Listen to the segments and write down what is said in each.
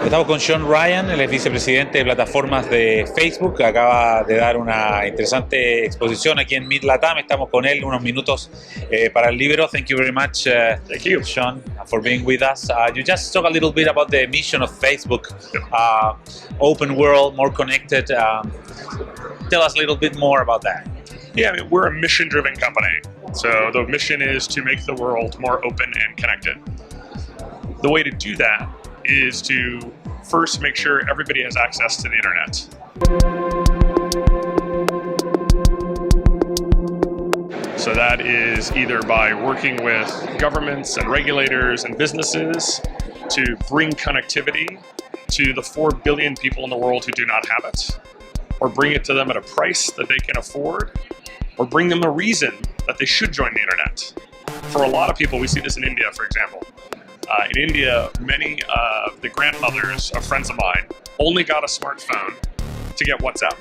Estamos con Sean Ryan, él es vicepresidente de plataformas de Facebook, acaba de dar una interesante exposición aquí en Meet Latam. Estamos con él unos minutos para el libro. Thank you very much, Thank you, Sean, for being with us. You just talk a little bit about the mission of Facebook, open world, more connected. Tell us a little bit more about that. Yeah, I mean, we're a mission-driven company. So the mission is to make the world more open and connected. The way to do that is to first make sure everybody has access to the internet. So that is either by working with governments and regulators and businesses to bring connectivity to the 4 billion people in the world who do not have it, or bring it to them at a price that they can afford, or bring them a reason that they should join the internet. For a lot of people, we see this in India, for example. In India, many of the grandmothers of friends of mine only got a smartphone to get WhatsApp.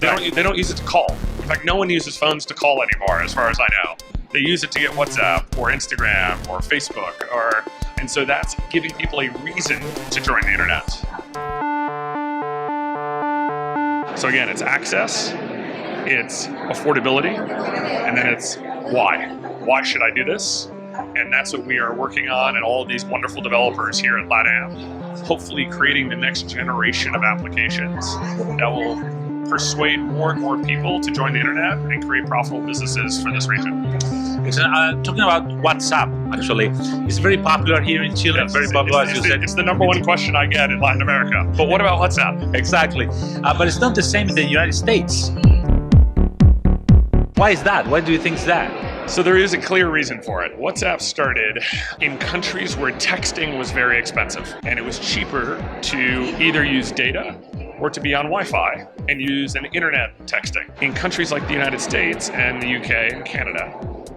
They don't use it to call. In fact, no one uses phones to call anymore, as far as I know. They use it to get WhatsApp or Instagram or Facebook, and so that's giving people a reason to join the internet. So again, it's access, it's affordability, and then it's why. Why should I do this? And that's what we are working on, and all of these wonderful developers here at LATAM, hopefully creating the next generation of applications that will persuade more and more people to join the internet and create profitable businesses for this region. Talking about WhatsApp, actually, it's very popular here in Chile. Yes, very popular, as you said. It's the number one question I get in Latin America. But what about WhatsApp? Exactly. But it's not the same in the United States. Why is that? Why do you think it's that? So there is a clear reason for it. WhatsApp started in countries where texting was very expensive, and it was cheaper to either use data or to be on Wi-Fi and use an internet texting. In countries like the United States and the UK and Canada,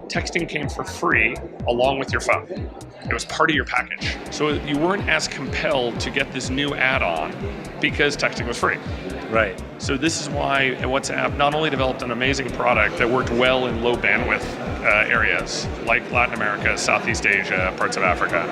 texting came for free along with your phone. It was part of your package. So you weren't as compelled to get this new add-on because texting was free. Right. So this is why WhatsApp not only developed an amazing product that worked well in low bandwidth areas like Latin America, Southeast Asia, parts of Africa,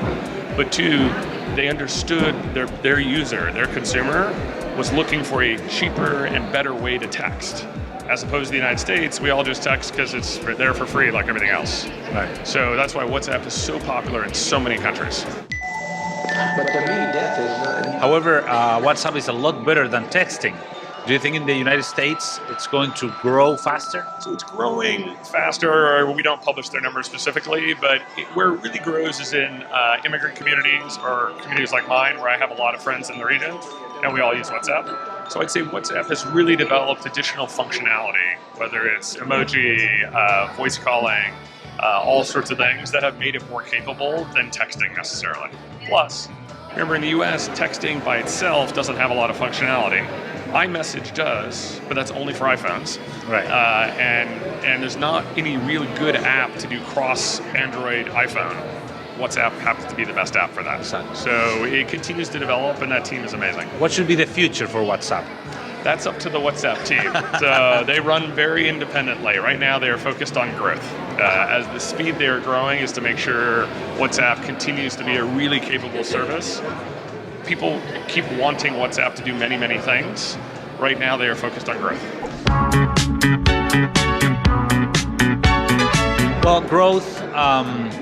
but two, they understood their user, their consumer, was looking for a cheaper and better way to text. As opposed to the United States, we all just text because it's there for free like everything else. Right. So that's why WhatsApp is so popular in so many countries. But to me, death is not. However, WhatsApp is a lot better than texting. Do you think in the United States it's going to grow faster? So it's growing faster. We don't publish their numbers specifically, but where it really grows is in immigrant communities or communities like mine, where I have a lot of friends in the region, and we all use WhatsApp. So I'd say WhatsApp has really developed additional functionality, whether it's emoji, voice calling, all sorts of things that have made it more capable than texting necessarily. Plus, remember in the US, texting by itself doesn't have a lot of functionality. iMessage does, but that's only for iPhones. Right. And there's not any really good app to do cross Android iPhone. WhatsApp happens to be the best app for that. So it continues to develop, and that team is amazing. What should be the future for WhatsApp? That's up to the WhatsApp team. So they run very independently. Right now, they are focused on growth. As the speed they are growing is to make sure WhatsApp continues to be a really capable service. People keep wanting WhatsApp to do many, many things. Right now, they are focused on growth. Well, growth,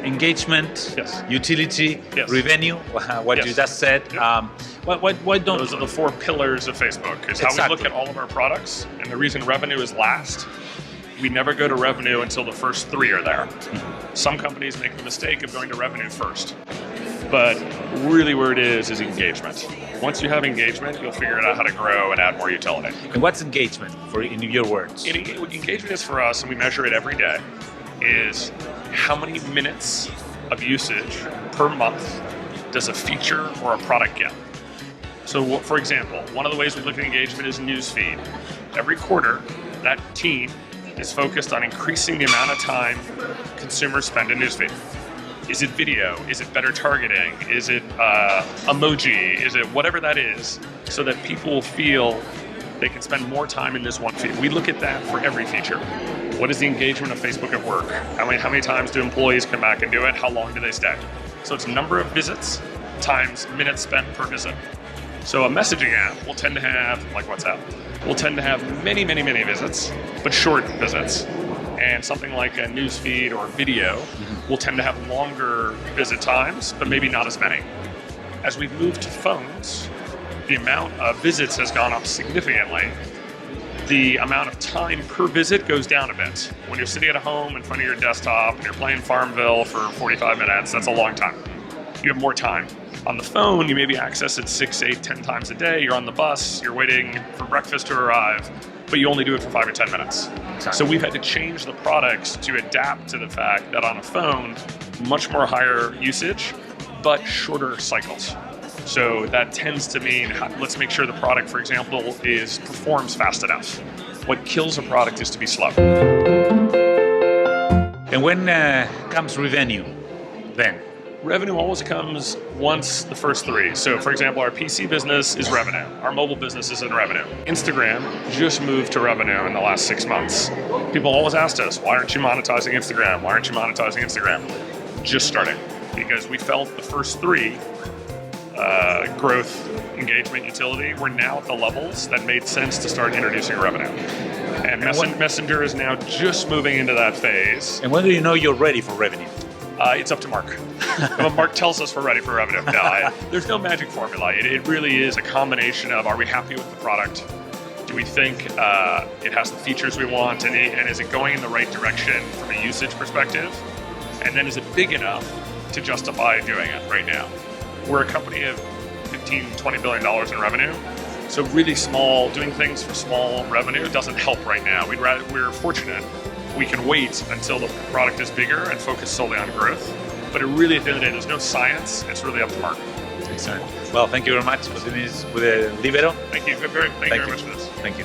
engagement, yes. Utility, yes. Revenue, what yes. you just said. Yep. Why don't... Those are the 4 pillars of Facebook. It's how we look at all of our products. And the reason revenue is last, we never go to revenue until the first 3 are there. Mm-hmm. Some companies make the mistake of going to revenue first. But really where it is engagement. Once you have engagement, you'll figure out how to grow and add more utility. And what's engagement, in your words? Engagement is for us, and we measure it every day, is how many minutes of usage per month does a feature or a product get. So for example, one of the ways we look at engagement is newsfeed. Every quarter, that team is focused on increasing the amount of time consumers spend in newsfeed. Is it video? Is it better targeting? Is it emoji? Is it whatever that is, so that people will feel they can spend more time in this one feed. We look at that for every feature. What is the engagement of Facebook at work? How many times do employees come back and do it? How long do they stay? So it's number of visits times minutes spent per visit. So a messaging app will tend to have, like WhatsApp, will tend to have many, many, many visits, but short visits. And something like a newsfeed or video will tend to have longer visit times, but maybe not as many. As we've moved to phones, the amount of visits has gone up significantly. The amount of time per visit goes down a bit. When you're sitting at home in front of your desktop and you're playing Farmville for 45 minutes, that's a long time. You have more time. On the phone, you maybe access it 6, 8, 10 times a day. You're on the bus, you're waiting for breakfast to arrive, but you only do it for 5 or 10 minutes. Exactly. So we've had to change the products to adapt to the fact that on a phone, much more higher usage, but shorter cycles. So that tends to mean, let's make sure the product, for example, performs fast enough. What kills a product is to be slow. And when comes revenue then? Revenue always comes once the first three. So for example, our PC business is revenue. Our mobile business is in revenue. Instagram just moved to revenue in the last 6 months. People always asked us, why aren't you monetizing Instagram? Why aren't you monetizing Instagram? Just starting, because we felt the first three, growth, engagement, utility, were now at the levels that made sense to start introducing revenue. And Messenger is now just moving into that phase. And when do you know you're ready for revenue? It's up to Mark. When Mark tells us we're ready for revenue. No, there's no magic formula. It really is a combination of, are we happy with the product? Do we think it has the features we want? And is it going in the right direction from a usage perspective? And then is it big enough to justify doing it right now? We're a company of $15, $20 billion in revenue. So really small, doing things for small revenue doesn't help right now. We're fortunate. We can wait until the product is bigger and focus solely on growth. But it really, at the end of the day, there's no science. It's really up to Mark. Excellent. Well, thank you very much for doing this with Libero. Thank you very much for this. Thank you.